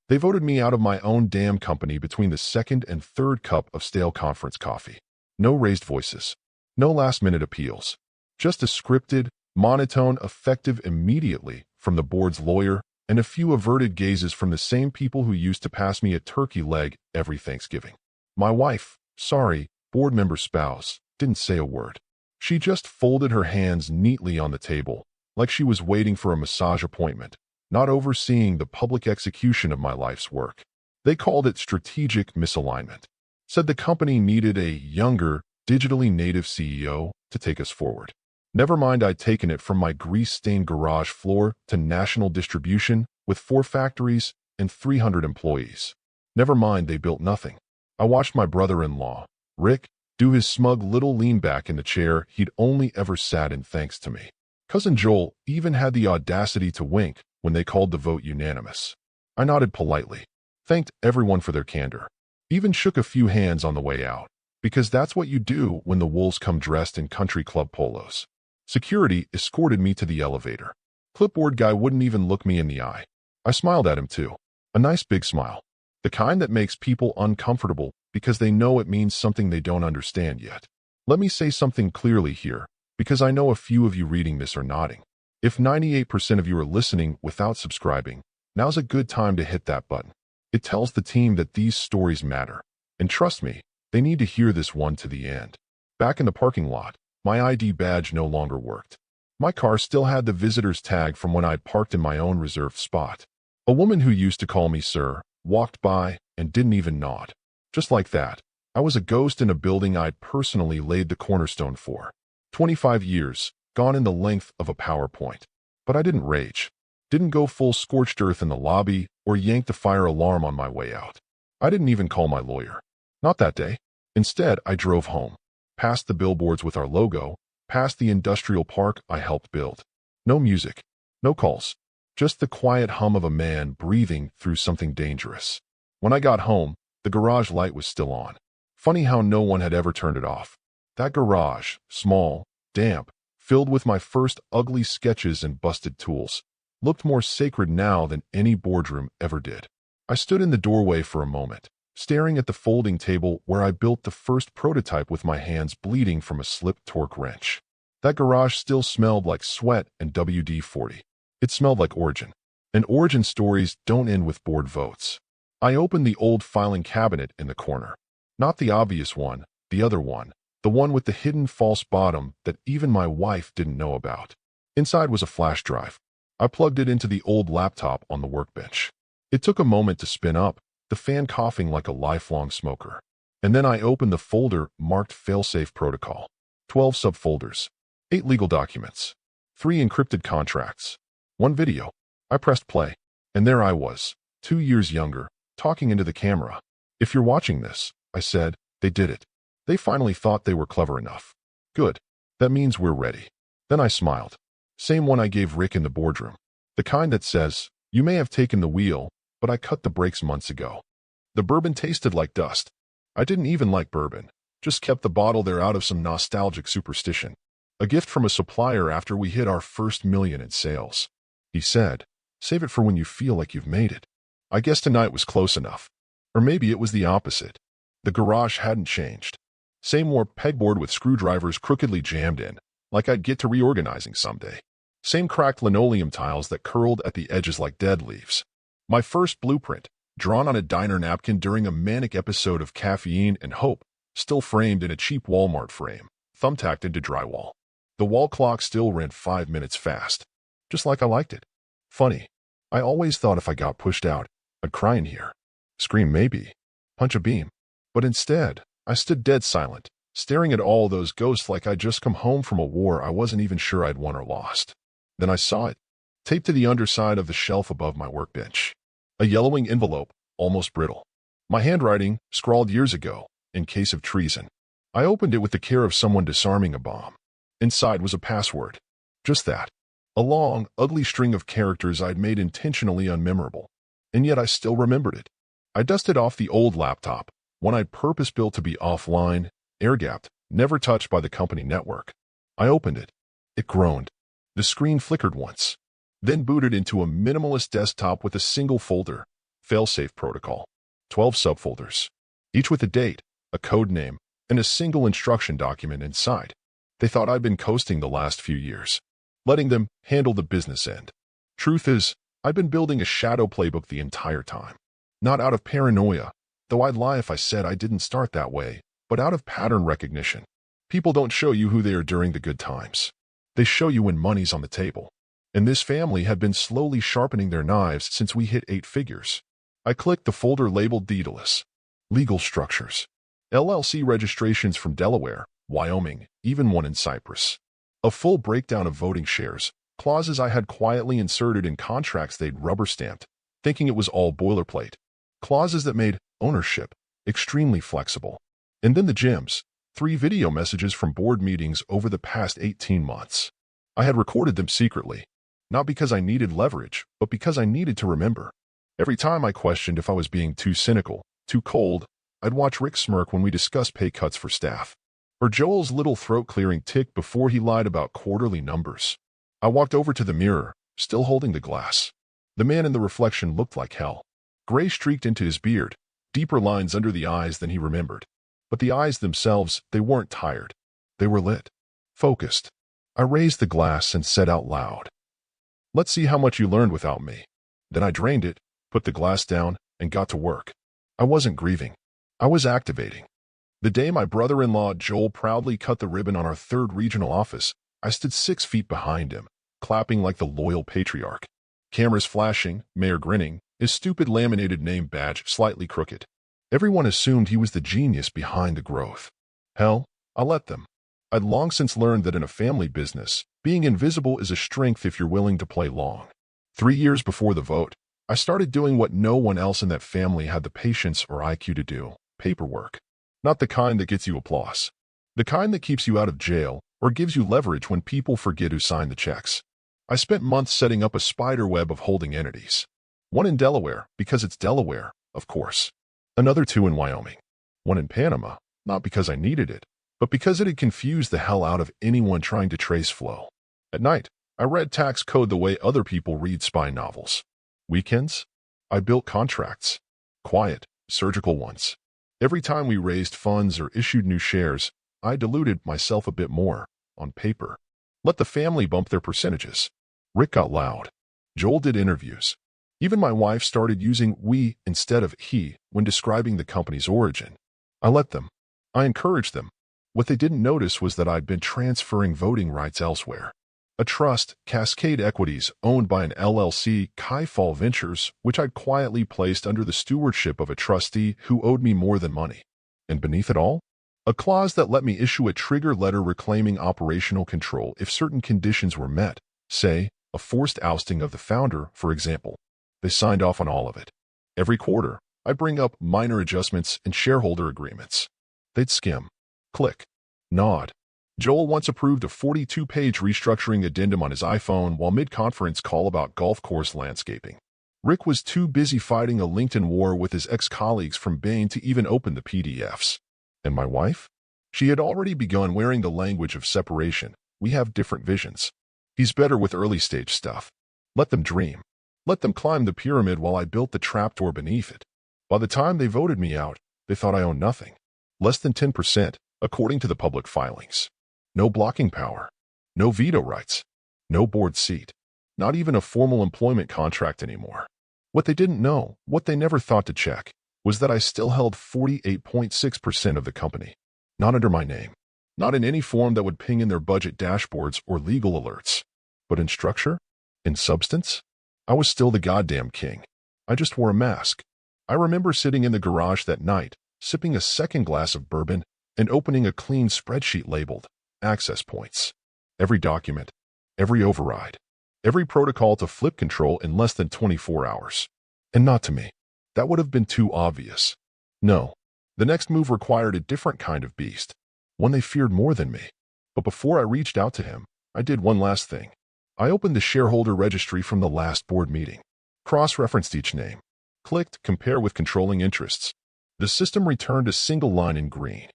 They voted me out of my own damn company between the second and third cup of stale conference coffee. No raised voices. No last-minute appeals. Just a scripted, monotone, effective immediately from the board's lawyer and a few averted gazes from the same people who used to pass me a turkey leg every Thanksgiving. My wife, board member spouse, didn't say a word. She just folded her hands neatly on the table, like she was waiting for a massage appointment, not overseeing the public execution of my life's work. They called it strategic misalignment. Said the company needed a younger, digitally native CEO to take us forward. Never mind I'd taken it from my grease-stained garage floor to national distribution with 4 factories and 300 employees. Never mind they built nothing. I watched my brother-in-law, Rick, do his smug little lean back in the chair he'd only ever sat in thanks to me. Cousin Joel even had the audacity to wink when they called the vote unanimous. I nodded politely, thanked everyone for their candor, even shook a few hands on the way out, because that's what you do when the wolves come dressed in country club polos. Security escorted me to the elevator. Clipboard guy wouldn't even look me in the eye. I smiled at him too. A nice big smile. The kind that makes people uncomfortable because they know it means something they don't understand yet. Let me say something clearly here, because I know a few of you reading this are nodding. If 98% of you are listening without subscribing, now's a good time to hit that button. It tells the team that these stories matter. And trust me, they need to hear this one to the end. Back in the parking lot, my ID badge no longer worked. My car still had the visitor's tag from when I'd parked in my own reserved spot. A woman who used to call me sir walked by and didn't even nod. Just like that, I was a ghost in a building I'd personally laid the cornerstone for. 25 years, gone in the length of a PowerPoint. But I didn't rage. Didn't go full scorched earth in the lobby or yank the fire alarm on my way out. I didn't even call my lawyer. Not that day. Instead, I drove home. Past the billboards with our logo, past the industrial park I helped build. No music, no calls, just the quiet hum of a man breathing through something dangerous. When I got home, the garage light was still on. Funny how no one had ever turned it off. That garage, small, damp, filled with my first ugly sketches and busted tools, looked more sacred now than any boardroom ever did. I stood in the doorway for a moment, staring at the folding table where I built the first prototype with my hands bleeding from a slipped torque wrench. That garage still smelled like sweat and WD-40. It smelled like origin. And origin stories don't end with board votes. I opened the old filing cabinet in the corner. Not the obvious one, the other one. The one with the hidden false bottom that even my wife didn't know about. Inside was a flash drive. I plugged it into the old laptop on the workbench. It took a moment to spin up, the fan coughing like a lifelong smoker. And then I opened the folder marked failsafe protocol. 12 subfolders. 8 legal documents. 3 encrypted contracts. 1 video. I pressed play. And there I was, 2 years younger, talking into the camera. If you're watching this, I said, they did it. They finally thought they were clever enough. Good. That means we're ready. Then I smiled. Same one I gave Rick in the boardroom. The kind that says, you may have taken the wheel, but I cut the brakes months ago. The bourbon tasted like dust. I didn't even like bourbon. Just kept the bottle there out of some nostalgic superstition. A gift from a supplier after we hit our first million in sales. He said, save it for when you feel like you've made it. I guess tonight was close enough. Or maybe it was the opposite. The garage hadn't changed. Same more pegboard with screwdrivers crookedly jammed in, like I'd get to reorganizing someday. Same cracked linoleum tiles that curled at the edges like dead leaves. My first blueprint, drawn on a diner napkin during a manic episode of Caffeine and Hope, still framed in a cheap Walmart frame, thumbtacked into drywall. The wall clock still ran 5 minutes fast, just like I liked it. Funny, I always thought if I got pushed out, I'd cry in here. Scream maybe. Punch a beam. But instead, I stood dead silent, staring at all those ghosts like I'd just come home from a war I wasn't even sure I'd won or lost. Then I saw it, taped to the underside of the shelf above my workbench. A yellowing envelope, almost brittle. My handwriting, scrawled years ago, in case of treason. I opened it with the care of someone disarming a bomb. Inside was a password. Just that. A long, ugly string of characters I'd made intentionally unmemorable. And yet I still remembered it. I dusted off the old laptop, one I'd purpose-built to be offline, air-gapped, never touched by the company network. I opened it. It groaned. The screen flickered once, then booted into a minimalist desktop with a single folder, failsafe protocol, 12 subfolders, each with a date, a code name, and a single instruction document inside. They thought I'd been coasting the last few years, letting them handle the business end. Truth is, I've been building a shadow playbook the entire time. Not out of paranoia, though I'd lie if I said I didn't start that way, but out of pattern recognition. People don't show you who they are during the good times. They show you when money's on the table. And this family had been slowly sharpening their knives since we hit 8 figures. I clicked the folder labeled Daedalus. Legal structures. LLC registrations from Delaware, Wyoming, even one in Cyprus. A full breakdown of voting shares, clauses I had quietly inserted in contracts they'd rubber-stamped, thinking it was all boilerplate. Clauses that made ownership extremely flexible. And then the gems, 3 video messages from board meetings over the past 18 months. I had recorded them secretly, not because I needed leverage, but because I needed to remember. Every time I questioned if I was being too cynical, too cold, I'd watch Rick smirk when we discussed pay cuts for staff, or Joel's little throat-clearing tick before he lied about quarterly numbers. I walked over to the mirror, still holding the glass. The man in the reflection looked like hell. Gray streaked into his beard, deeper lines under the eyes than he remembered. But the eyes themselves, they weren't tired. They were lit, focused. I raised the glass and said out loud, "Let's see how much you learned without me." Then I drained it, put the glass down, and got to work. I wasn't grieving. I was activating. The day my brother-in-law Joel proudly cut the ribbon on our 3rd regional office, I stood 6 feet behind him, clapping like the loyal patriarch. Cameras flashing, Mayor grinning, his stupid laminated name badge slightly crooked. Everyone assumed he was the genius behind the growth. Hell, I let them. I'd long since learned that in a family business, being invisible is a strength if you're willing to play long. 3 years before the vote, I started doing what no one else in that family had the patience or IQ to do: paperwork. Not the kind that gets you applause. The kind that keeps you out of jail or gives you leverage when people forget who signed the checks. I spent months setting up a spider web of holding entities. One in Delaware, because it's Delaware, of course. Another 2 in Wyoming. One in Panama, not because I needed it, but because it had confused the hell out of anyone trying to trace flow. At night, I read tax code the way other people read spy novels. Weekends, I built contracts. Quiet, surgical ones. Every time we raised funds or issued new shares, I diluted myself a bit more, on paper. Let the family bump their percentages. Rick got loud. Joel did interviews. Even my wife started using we instead of he when describing the company's origin. I let them. I encouraged them. What they didn't notice was that I'd been transferring voting rights elsewhere. A trust, Cascade Equities, owned by an LLC, Kaifall Ventures, which I'd quietly placed under the stewardship of a trustee who owed me more than money. And beneath it all, a clause that let me issue a trigger letter reclaiming operational control if certain conditions were met, say, a forced ousting of the founder, for example. They signed off on all of it. Every quarter, I bring up minor adjustments and shareholder agreements. They'd skim, click, nod. Joel once approved a 42-page restructuring addendum on his iPhone while mid-conference call about golf course landscaping. Rick was too busy fighting a LinkedIn war with his ex-colleagues from Bain to even open the PDFs. And my wife? She had already begun wearing the language of separation. We have different visions. He's better with early-stage stuff. Let them dream. Let them climb the pyramid while I built the trapdoor beneath it. By the time they voted me out, they thought I owned nothing. Less than 10%, according to the public filings. No blocking power. No veto rights. No board seat. Not even a formal employment contract anymore. What they didn't know, what they never thought to check, was that I still held 48.6% of the company. Not under my name. Not in any form that would ping in their budget dashboards or legal alerts. But in structure? In substance? I was still the goddamn king. I just wore a mask. I remember sitting in the garage that night, sipping a second glass of bourbon and opening a clean spreadsheet labeled access points. Every document, every override, every protocol to flip control in less than 24 hours. And not to me. That would have been too obvious. No. The next move required a different kind of beast. One they feared more than me. But before I reached out to him, I did one last thing. I opened the shareholder registry from the last board meeting. Cross-referenced each name. Clicked compare with controlling interests. The system returned a single line in green.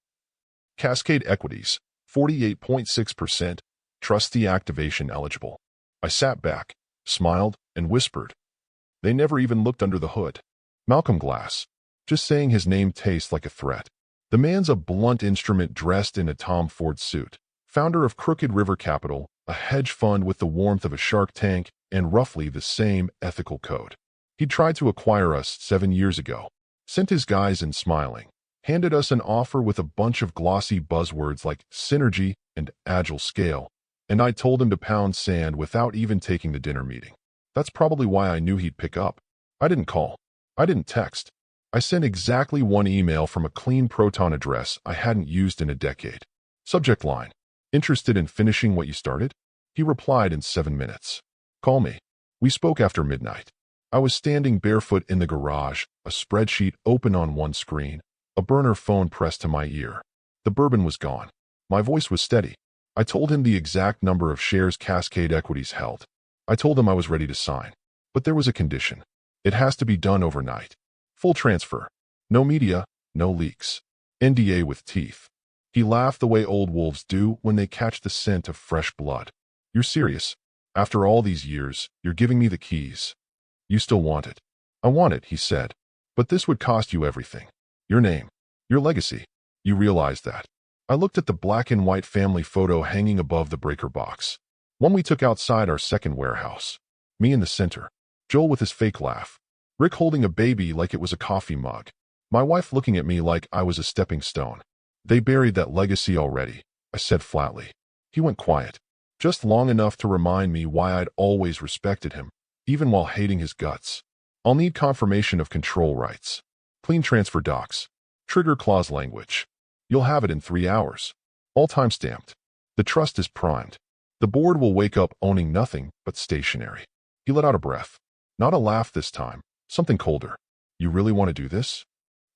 Cascade Equities, 48.6%, trustee activation eligible. I sat back, smiled, and whispered. They never even looked under the hood. Malcolm Glass. Just saying his name tastes like a threat. The man's a blunt instrument dressed in a Tom Ford suit. Founder of Crooked River Capital, a hedge fund with the warmth of a shark tank and roughly the same ethical code. He tried to acquire us 7 years ago. Sent his guys in smiling. Handed us an offer with a bunch of glossy buzzwords like synergy and agile scale. And I told him to pound sand without even taking the dinner meeting. That's probably why I knew he'd pick up. I didn't call. I didn't text. I sent exactly one email from a clean Proton address I hadn't used in a decade. Subject line: interested in finishing what you started? He replied in 7 minutes. Call me. We spoke after midnight. I was standing barefoot in the garage, a spreadsheet open on one screen, a burner phone pressed to my ear. The bourbon was gone. My voice was steady. I told him the exact number of shares Cascade Equities held. I told him I was ready to sign. But there was a condition. It has to be done overnight. Full transfer. No media, no leaks. NDA with teeth. He laughed the way old wolves do when they catch the scent of fresh blood. You're serious? After all these years, you're giving me the keys. You still want it? I want it, he said. But this would cost you everything. Your name. Your legacy. You realize that. I looked at the black and white family photo hanging above the breaker box. One we took outside our second warehouse. Me in the center. Joel with his fake laugh. Rick holding a baby like it was a coffee mug. My wife looking at me like I was a stepping stone. They buried that legacy already, I said flatly. He went quiet. Just long enough to remind me why I'd always respected him, even while hating his guts. I'll need confirmation of control rights. Clean transfer docs. Trigger clause language. You'll have it in 3 hours. All time-stamped. The trust is primed. The board will wake up owning nothing but stationery. He let out a breath. Not a laugh this time. Something colder. You really want to do this?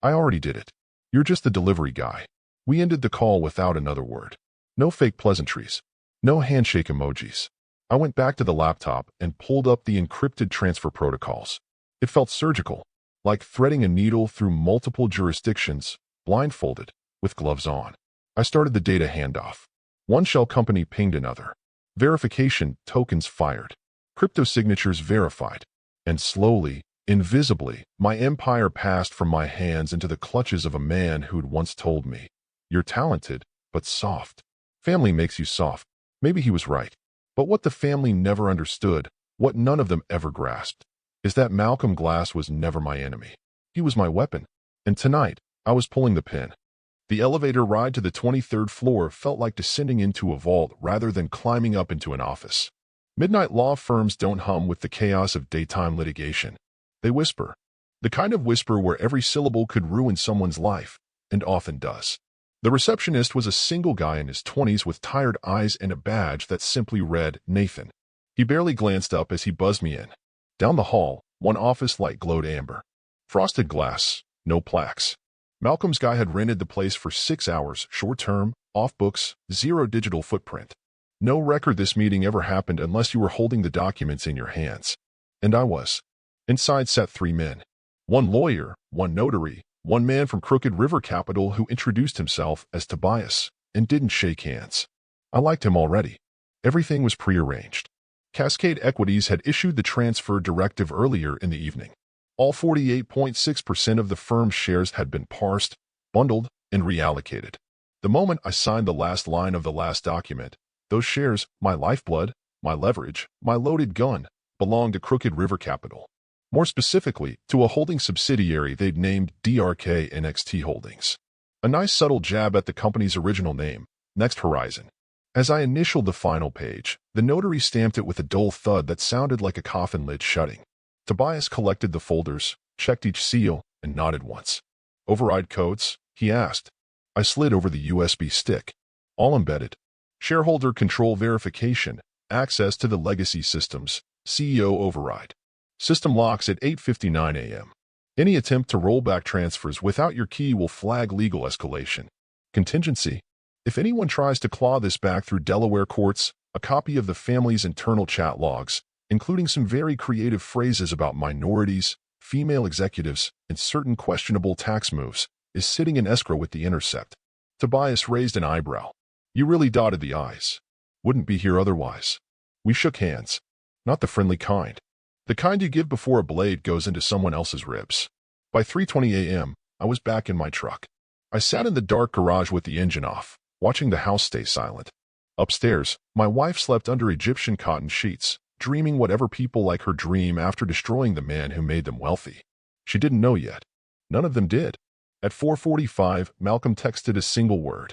I already did it. You're just the delivery guy. We ended the call without another word. No fake pleasantries. No handshake emojis. I went back to the laptop and pulled up the encrypted transfer protocols. It felt surgical, like threading a needle through multiple jurisdictions, blindfolded, with gloves on. I started the data handoff. One shell company pinged another. Verification tokens fired. Crypto signatures verified. And slowly, invisibly, my empire passed from my hands into the clutches of a man who'd once told me, "You're talented, but soft. Family makes you soft." Maybe he was right. But what the family never understood, what none of them ever grasped, is that Malcolm Glass was never my enemy. He was my weapon. And tonight, I was pulling the pin. The elevator ride to the 23rd floor felt like descending into a vault rather than climbing up into an office. Midnight law firms don't hum with the chaos of daytime litigation. They whisper. The kind of whisper where every syllable could ruin someone's life, and often does. The receptionist was a single guy in his 20s with tired eyes and a badge that simply read Nathan. He barely glanced up as he buzzed me in. Down the hall, one office light glowed amber. Frosted glass, no plaques. Malcolm's guy had rented the place for 6 hours, short-term, off-books, zero digital footprint. No record this meeting ever happened unless you were holding the documents in your hands. And I was. Inside sat 3 men. One lawyer, one notary, one man from Crooked River Capital who introduced himself as Tobias and didn't shake hands. I liked him already. Everything was prearranged. Cascade Equities had issued the transfer directive earlier in the evening. All 48.6% of the firm's shares had been parsed, bundled, and reallocated. The moment I signed the last line of the last document, those shares, my lifeblood, my leverage, my loaded gun, belonged to Crooked River Capital. More specifically, to a holding subsidiary they'd named DRK NXT Holdings. A nice subtle jab at the company's original name, Next Horizon. As I initialed the final page, the notary stamped it with a dull thud that sounded like a coffin lid shutting. Tobias collected the folders, checked each seal, and nodded once. Override codes? He asked. I slid over the USB stick. All embedded. Shareholder control verification, access to the legacy systems, CEO override. System locks at 8:59 a.m. Any attempt to roll back transfers without your key will flag legal escalation. Contingency. If anyone tries to claw this back through Delaware courts, a copy of the family's internal chat logs, including some very creative phrases about minorities, female executives, and certain questionable tax moves, is sitting in escrow with the Intercept. Tobias raised an eyebrow. You really dotted the I's. Wouldn't be here otherwise. We shook hands. Not the friendly kind. The kind you give before a blade goes into someone else's ribs. By 3:20 a.m., I was back in my truck. I sat in the dark garage with the engine off, watching the house stay silent. Upstairs, my wife slept under Egyptian cotton sheets, dreaming whatever people like her dream after destroying the man who made them wealthy. She didn't know yet. None of them did. At 4:45, Malcolm texted a single word.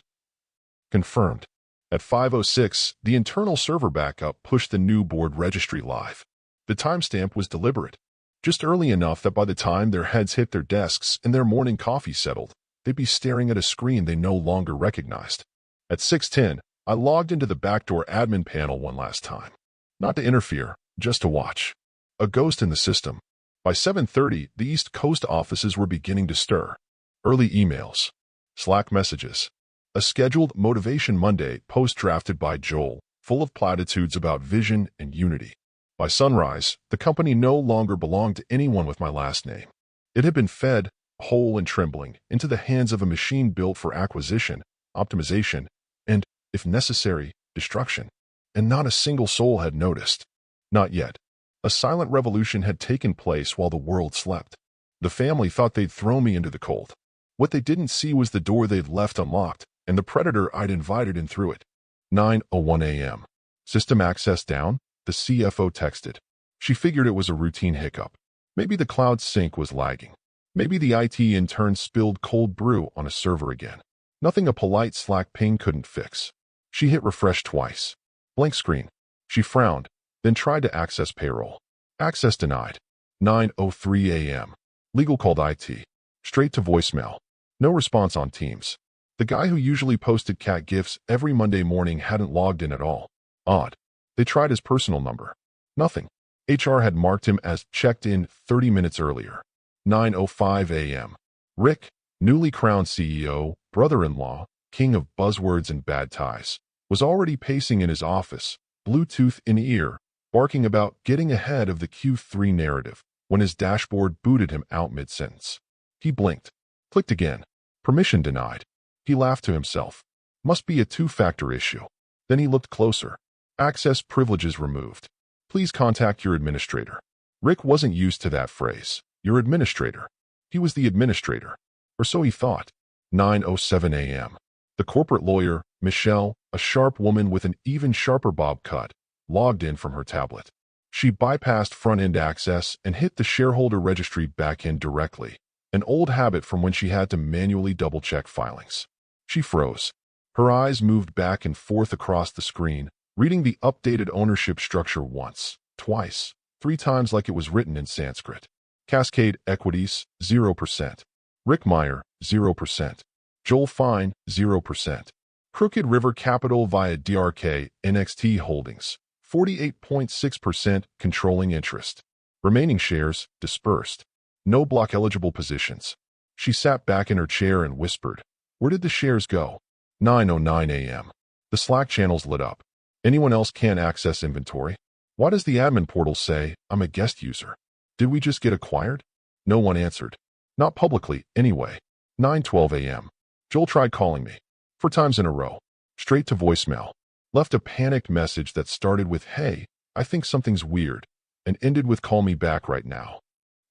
Confirmed. At 5:06, the internal server backup pushed the new board registry live. The timestamp was deliberate, just early enough that by the time their heads hit their desks and their morning coffee settled, they'd be staring at a screen they no longer recognized. At 6:10, I logged into the backdoor admin panel one last time. Not to interfere, just to watch. A ghost in the system. By 7:30, the East Coast offices were beginning to stir. Early emails. Slack messages. A scheduled Motivation Monday post drafted by Joel, full of platitudes about vision and unity. By sunrise, the company no longer belonged to anyone with my last name. It had been fed, whole and trembling, into the hands of a machine built for acquisition, optimization, and, if necessary, destruction. And not a single soul had noticed. Not yet. A silent revolution had taken place while the world slept. The family thought they'd throw me into the cold. What they didn't see was the door they'd left unlocked, and the predator I'd invited in through it. 9:01 a.m. System access down, the CFO texted. She figured it was a routine hiccup. Maybe the cloud sync was lagging. Maybe the IT intern spilled cold brew on a server again. Nothing a polite Slack ping couldn't fix. She hit refresh twice. Blank screen. She frowned, then tried to access payroll. Access denied. 9:03 a.m. Legal called IT. Straight to voicemail. No response on Teams. The guy who usually posted cat gifs every Monday morning hadn't logged in at all. Odd. They tried his personal number. Nothing. HR had marked him as checked in 30 minutes earlier. 9:05 a.m. Rick, newly crowned CEO, brother-in-law, king of buzzwords and bad ties, was already pacing in his office, Bluetooth in ear, barking about getting ahead of the Q3 narrative, when his dashboard booted him out mid-sentence. He blinked. Clicked again. Permission denied. He laughed to himself. Must be a two-factor issue. Then he looked closer. Access privileges removed. Please contact your administrator. Rick wasn't used to that phrase. Your administrator. He was the administrator. Or so he thought. 9:07 a.m. The corporate lawyer, Michelle, a sharp woman with an even sharper bob cut, logged in from her tablet. She bypassed front-end access and hit the shareholder registry back-end directly, an old habit from when she had to manually double-check filings. She froze. Her eyes moved back and forth across the screen, reading the updated ownership structure once, twice, 3 times like it was written in Sanskrit. Cascade Equities, 0%. Rick Meyer, 0%. Joel Fine, 0%. Crooked River Capital via DRK NXT Holdings, 48.6% controlling interest. Remaining shares, dispersed. No block-eligible positions. She sat back in her chair and whispered, "Where did the shares go?" 9:09 a.m. The Slack channels lit up. Anyone else can't access inventory? Why does the admin portal say, "I'm a guest user"? Did we just get acquired? No one answered. Not publicly, anyway. 9:12 a.m. Joel tried calling me. 4 times in a row. Straight to voicemail. Left a panicked message that started with, "Hey, I think something's weird," and ended with, "Call me back right now."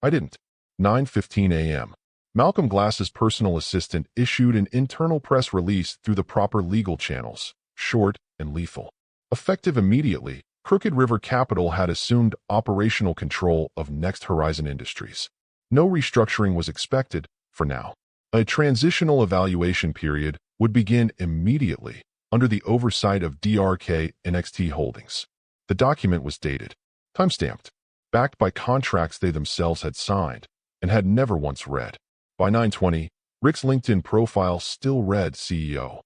I didn't. 9:15 a.m. Malcolm Glass's personal assistant issued an internal press release through the proper legal channels, short and lethal. Effective immediately, Crooked River Capital had assumed operational control of Next Horizon Industries. No restructuring was expected, for now. A transitional evaluation period would begin immediately under the oversight of DRK NXT Holdings. The document was dated, timestamped, backed by contracts they themselves had signed and had never once read. By 9:20, Rick's LinkedIn profile still read CEO.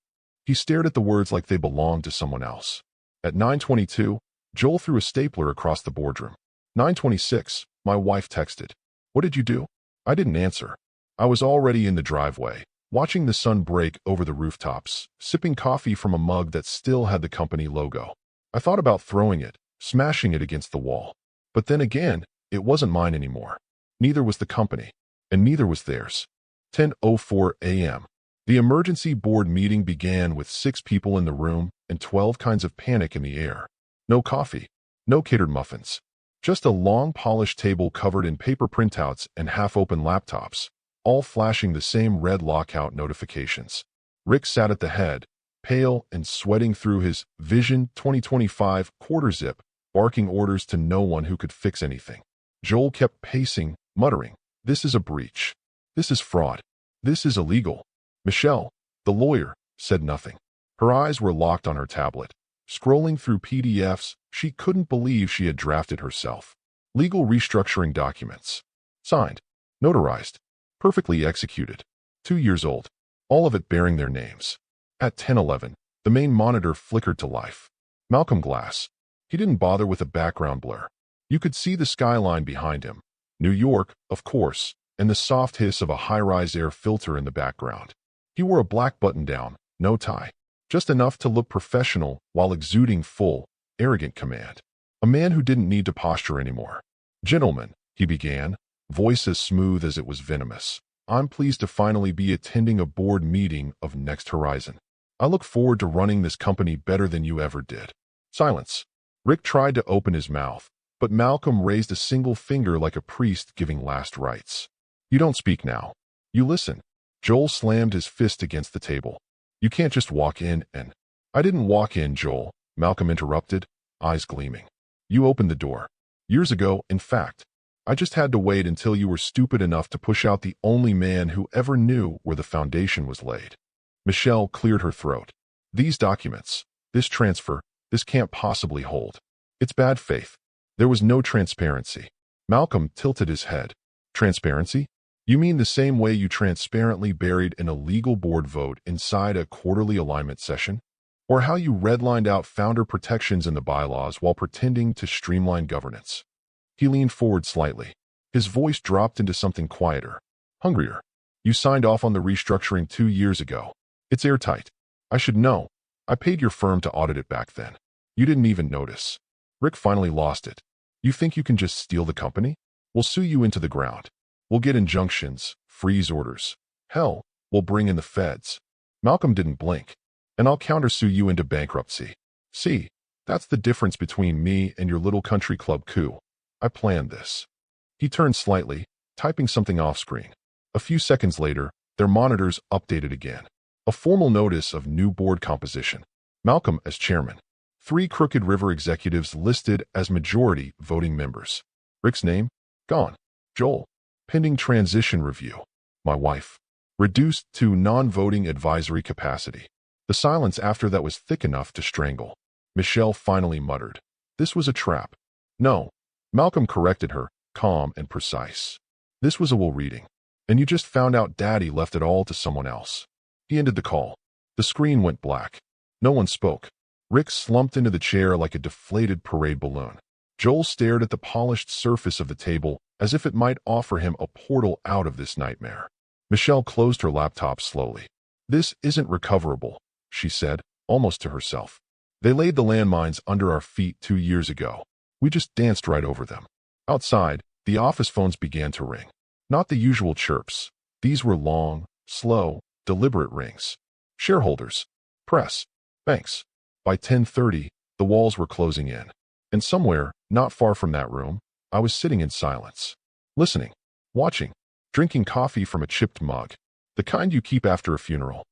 He stared at the words like they belonged to someone else. At 9:22, Joel threw a stapler across the boardroom. 9:26, my wife texted. "What did you do?" I didn't answer. I was already in the driveway, watching the sun break over the rooftops, sipping coffee from a mug that still had the company logo. I thought about throwing it, smashing it against the wall. But then again, it wasn't mine anymore. Neither was the company, and neither was theirs. 10:04 a.m. The emergency board meeting began with 6 people in the room and 12 kinds of panic in the air. No coffee, no catered muffins. Just a long polished table covered in paper printouts and half-open laptops, all flashing the same red lockout notifications. Rick sat at the head, pale and sweating through his Vision 2025 quarter zip, barking orders to no one who could fix anything. Joel kept pacing, muttering, "This is a breach. This is fraud. This is illegal." Michelle, the lawyer, said nothing. Her eyes were locked on her tablet. Scrolling through PDFs, she couldn't believe she had drafted herself. Legal restructuring documents. Signed. Notarized. Perfectly executed. 2 years old. All of it bearing their names. At 10:11, the main monitor flickered to life. Malcolm Glass. He didn't bother with a background blur. You could see the skyline behind him. New York, of course, and the soft hiss of a high-rise air filter in the background. He wore a black button-down, no tie. Just enough to look professional while exuding full, arrogant command. A man who didn't need to posture anymore. "Gentlemen," he began, voice as smooth as it was venomous. "I'm pleased to finally be attending a board meeting of Next Horizon. I look forward to running this company better than you ever did." Silence. Rick tried to open his mouth, but Malcolm raised a single finger like a priest giving last rites. "You don't speak now. You listen." Joel slammed his fist against the table. "You can't just walk in and—" "I didn't walk in, Joel," Malcolm interrupted, eyes gleaming. "You opened the door. Years ago, in fact. I just had to wait until you were stupid enough to push out the only man who ever knew where the foundation was laid." Michelle cleared her throat. "These documents, this transfer, this can't possibly hold. It's bad faith. There was no transparency." Malcolm tilted his head. "Transparency? You mean the same way you transparently buried an illegal board vote inside a quarterly alignment session? Or how you redlined out founder protections in the bylaws while pretending to streamline governance?" He leaned forward slightly. His voice dropped into something quieter. "Hungrier. You signed off on the restructuring 2 years ago. It's airtight. I should know. I paid your firm to audit it back then. You didn't even notice." Rick finally lost it. "You think you can just steal the company? We'll sue you into the ground. We'll get injunctions, freeze orders. Hell, we'll bring in the feds." Malcolm didn't blink. "And I'll countersue you into bankruptcy. See, that's the difference between me and your little country club coup. I planned this." He turned slightly, typing something off-screen. A few seconds later, their monitors updated again. A formal notice of new board composition. Malcolm as chairman. 3 Crooked River executives listed as majority voting members. Rick's name? Gone. Joel. Pending transition review. My wife. Reduced to non-voting advisory capacity. The silence after that was thick enough to strangle. Michelle finally muttered. "This was a trap." "No." Malcolm corrected her, calm and precise. "This was a will reading. And you just found out Daddy left it all to someone else." He ended the call. The screen went black. No one spoke. Rick slumped into the chair like a deflated parade balloon. Joel stared at the polished surface of the table as if it might offer him a portal out of this nightmare. Michelle closed her laptop slowly. "This isn't recoverable," she said, almost to herself. "They laid the landmines under our feet 2 years ago. We just danced right over them." Outside, the office phones began to ring. Not the usual chirps. These were long, slow, deliberate rings. Shareholders. Press. Banks. By 10:30, the walls were closing in. And somewhere, not far from that room, I was sitting in silence. Listening. Watching. Drinking coffee from a chipped mug. The kind you keep after a funeral.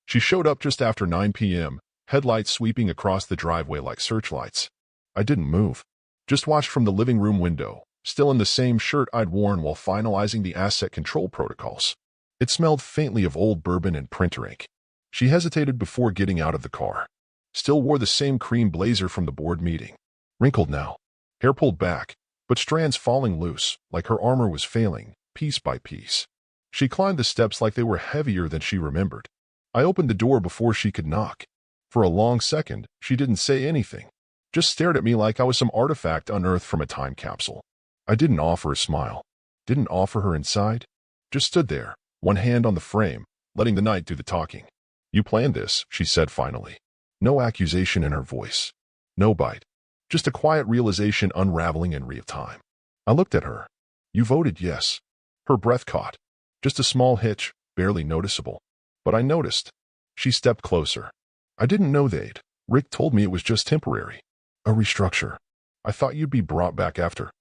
She showed up just after 9 p.m., headlights sweeping across the driveway like searchlights. I didn't move. Just watched from the living room window, still in the same shirt I'd worn while finalizing the asset control protocols. It smelled faintly of old bourbon and printer ink. She hesitated before getting out of the car. Still wore the same cream blazer from the board meeting. Wrinkled now. Hair pulled back, but strands falling loose, like her armor was failing, piece by piece. She climbed the steps like they were heavier than she remembered. I opened the door before she could knock. For a long second, she didn't say anything. Just stared at me like I was some artifact unearthed from a time capsule. I didn't offer a smile. Didn't offer her inside. Just stood there, one hand on the frame, letting the night do the talking. "You planned this," she said finally. No accusation in her voice. No bite. Just a quiet realization unraveling in real time. I looked at her. "You voted yes." Her breath caught. Just a small hitch, barely noticeable. But I noticed. She stepped closer. "I didn't know they'd. Rick told me it was just temporary. A restructure. I thought you'd be brought back after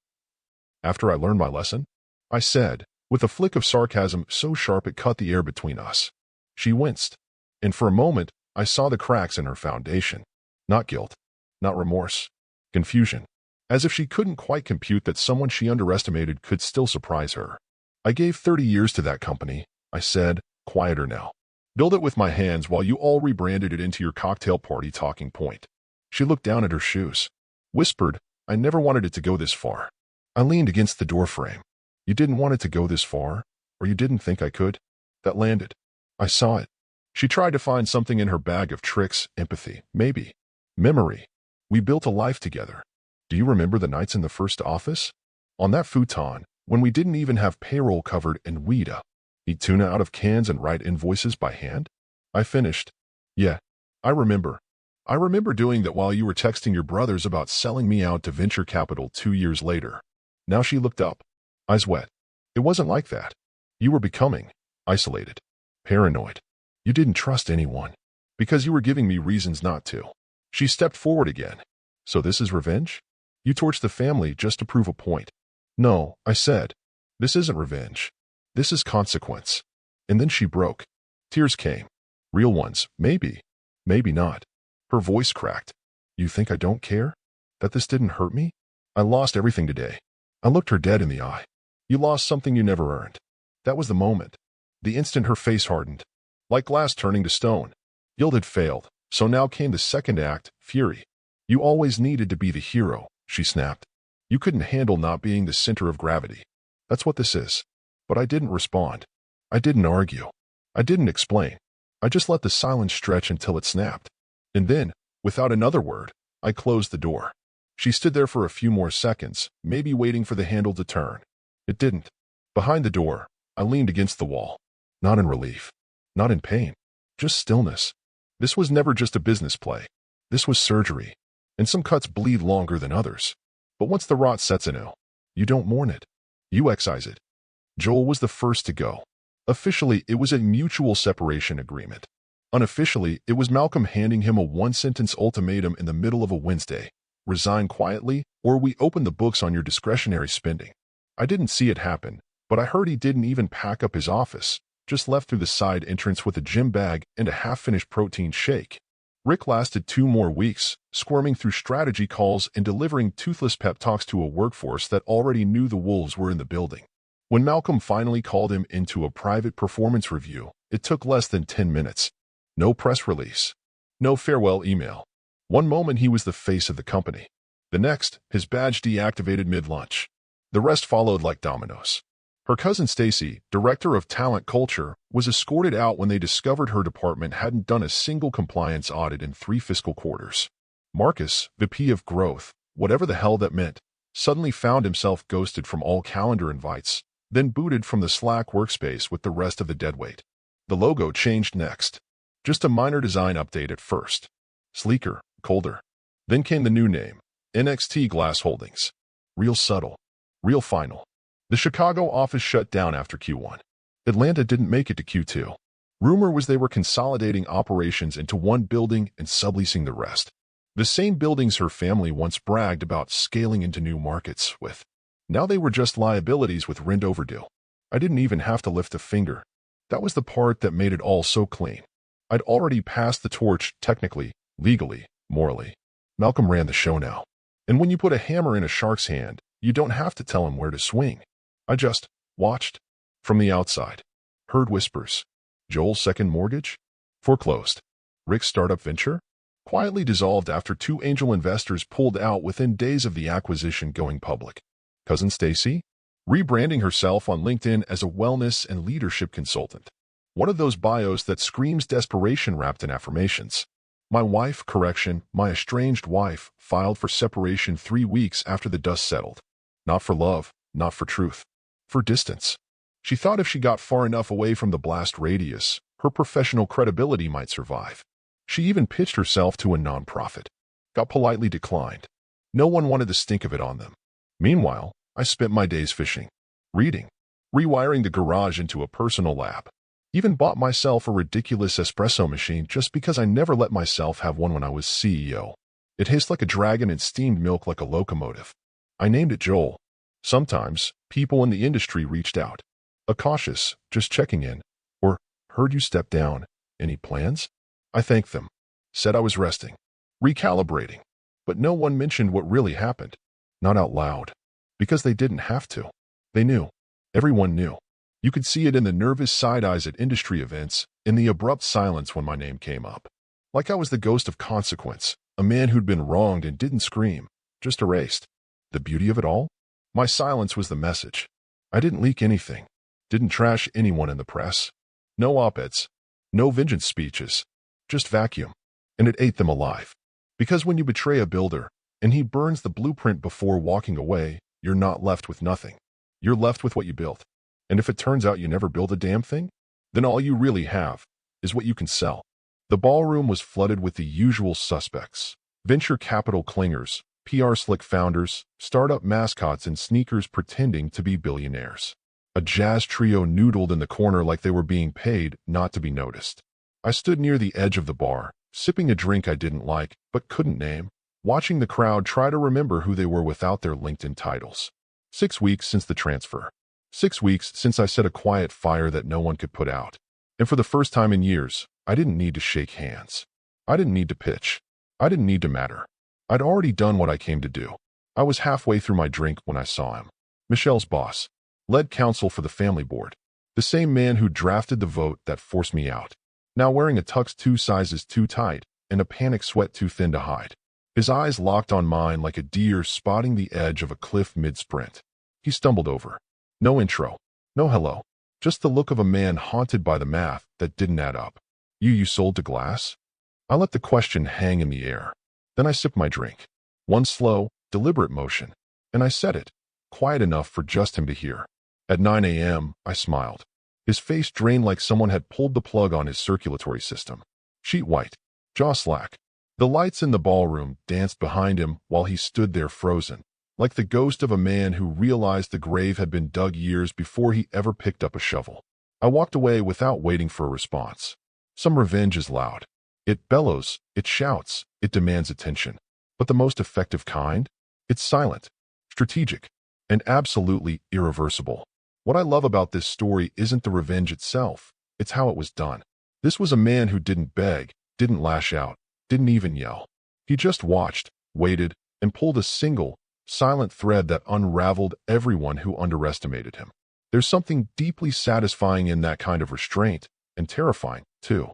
I learned my lesson." I said, with a flick of sarcasm so sharp it cut the air between us. She winced, and for a moment I saw the cracks in her foundation. Not guilt, not remorse, confusion. As if she couldn't quite compute that someone she underestimated could still surprise her. I gave 30 years to that company, I said, quieter now. Build it with my hands while you all rebranded it into your cocktail party talking point. She looked down at her shoes, whispered, I never wanted it to go this far. I leaned against the doorframe. You didn't want it to go this far, or you didn't think I could? That landed. I saw it. She tried to find something in her bag of tricks, empathy, maybe. Memory. We built a life together. Do you remember the nights in the first office? On that futon, when we didn't even have payroll covered and we'd eat tuna out of cans and write invoices by hand? I finished. Yeah, I remember. I remember doing that while you were texting your brothers about selling me out to venture capital 2 years later. Now she looked up, eyes wet. It wasn't like that. You were becoming isolated, paranoid. You didn't trust anyone because you were giving me reasons not to. She stepped forward again. So this is revenge? You torched the family just to prove a point. No, I said. This isn't revenge. This is consequence. And then she broke. Tears came. Real ones, maybe. Maybe not. Her voice cracked. You think I don't care? That this didn't hurt me? I lost everything today. I looked her dead in the eye. You lost something you never earned. That was the moment. The instant her face hardened. Like glass turning to stone. Guilt had failed, so now came the second act, fury. You always needed to be the hero, she snapped. You couldn't handle not being the center of gravity. That's what this is. But I didn't respond. I didn't argue. I didn't explain. I just let the silence stretch until it snapped. And then, without another word, I closed the door. She stood there for a few more seconds, maybe waiting for the handle to turn. It didn't. Behind the door, I leaned against the wall. Not in relief. Not in pain. Just stillness. This was never just a business play. This was surgery. And some cuts bleed longer than others. But once the rot sets in, you don't mourn it. You excise it. Joel was the first to go. Officially, it was a mutual separation agreement. Unofficially, it was Malcolm handing him a one-sentence ultimatum in the middle of a Wednesday. Resign quietly, or we open the books on your discretionary spending. I didn't see it happen, but I heard he didn't even pack up his office, just left through the side entrance with a gym bag and a half-finished protein shake. Rick lasted 2 more weeks, squirming through strategy calls and delivering toothless pep talks to a workforce that already knew the wolves were in the building. When Malcolm finally called him into a private performance review, it took less than 10 minutes. No press release. No farewell email. One moment he was the face of the company. The next, his badge deactivated mid-lunch. The rest followed like dominoes. Her cousin Stacy, director of talent culture, was escorted out when they discovered her department hadn't done a single compliance audit in 3 fiscal quarters. Marcus, VP of growth, whatever the hell that meant, suddenly found himself ghosted from all calendar invites, then booted from the Slack workspace with the rest of the deadweight. The logo changed next. Just a minor design update at first. Sleeker, colder. Then came the new name, NXT Glass Holdings. Real subtle. Real final. The Chicago office shut down after Q1. Atlanta didn't make it to Q2. Rumor was they were consolidating operations into one building and subleasing the rest. The same buildings her family once bragged about scaling into new markets with. Now they were just liabilities with rent overdue. I didn't even have to lift a finger. That was the part that made it all so clean. I'd already passed the torch technically, legally, morally. Malcolm ran the show now. And when you put a hammer in a shark's hand, you don't have to tell him where to swing. I just watched from the outside. Heard whispers. Joel's second mortgage? Foreclosed. Rick's startup venture? Quietly dissolved after 2 angel investors pulled out within days of the acquisition going public. Cousin Stacy? Rebranding herself on LinkedIn as a wellness and leadership consultant. One of those bios that screams desperation wrapped in affirmations. My wife, my estranged wife, filed for separation 3 weeks after the dust settled. Not for love, not for truth. For distance. She thought if she got far enough away from the blast radius, her professional credibility might survive. She even pitched herself to a nonprofit. Got politely declined. No one wanted the stink of it on them. Meanwhile, I spent my days fishing, reading, rewiring the garage into a personal lab. Even bought myself a ridiculous espresso machine just because I never let myself have one when I was CEO. It hissed like a dragon and steamed milk like a locomotive. I named it Joel. Sometimes, people in the industry reached out. A cautious, just checking in, or heard you step down. Any plans? I thanked them, said I was resting, recalibrating, but no one mentioned what really happened. Not out loud, because they didn't have to. They knew. Everyone knew. You could see it in the nervous side eyes at industry events, in the abrupt silence when my name came up. Like I was the ghost of consequence, a man who'd been wronged and didn't scream, just erased. The beauty of it all? My silence was the message. I didn't leak anything, didn't trash anyone in the press. No op-eds, no vengeance speeches, just vacuum. And it ate them alive. Because when you betray a builder, and he burns the blueprint before walking away, you're not left with nothing. You're left with what you built. And if it turns out you never build a damn thing, then all you really have is what you can sell. The ballroom was flooded with the usual suspects. Venture capital clingers, PR slick founders, startup mascots in sneakers pretending to be billionaires. A jazz trio noodled in the corner like they were being paid not to be noticed. I stood near the edge of the bar, sipping a drink I didn't like but couldn't name, watching the crowd try to remember who they were without their LinkedIn titles. 6 weeks since the transfer. 6 weeks since I set a quiet fire that no one could put out. And for the first time in years, I didn't need to shake hands. I didn't need to pitch. I didn't need to matter. I'd already done what I came to do. I was halfway through my drink when I saw him. Michelle's boss. Led counsel for the family board. The same man who drafted the vote that forced me out. Now wearing a tux 2 sizes too tight and a panic sweat too thin to hide. His eyes locked on mine like a deer spotting the edge of a cliff mid-sprint. He stumbled over. No intro. No hello. Just the look of a man haunted by the math that didn't add up. You sold to glass? I let the question hang in the air. Then I sipped my drink. One slow, deliberate motion. And I said it, quiet enough for just him to hear. At 9 a.m., I smiled. His face drained like someone had pulled the plug on his circulatory system. Sheet white. Jaw slack. The lights in the ballroom danced behind him while he stood there frozen, like the ghost of a man who realized the grave had been dug years before he ever picked up a shovel. I walked away without waiting for a response. Some revenge is loud. It bellows, it shouts, it demands attention. But the most effective kind? It's silent, strategic, and absolutely irreversible. What I love about this story isn't the revenge itself, it's how it was done. This was a man who didn't beg, didn't lash out, didn't even yell. He just watched, waited, and pulled a single, silent thread that unraveled everyone who underestimated him. There's something deeply satisfying in that kind of restraint, and terrifying, too.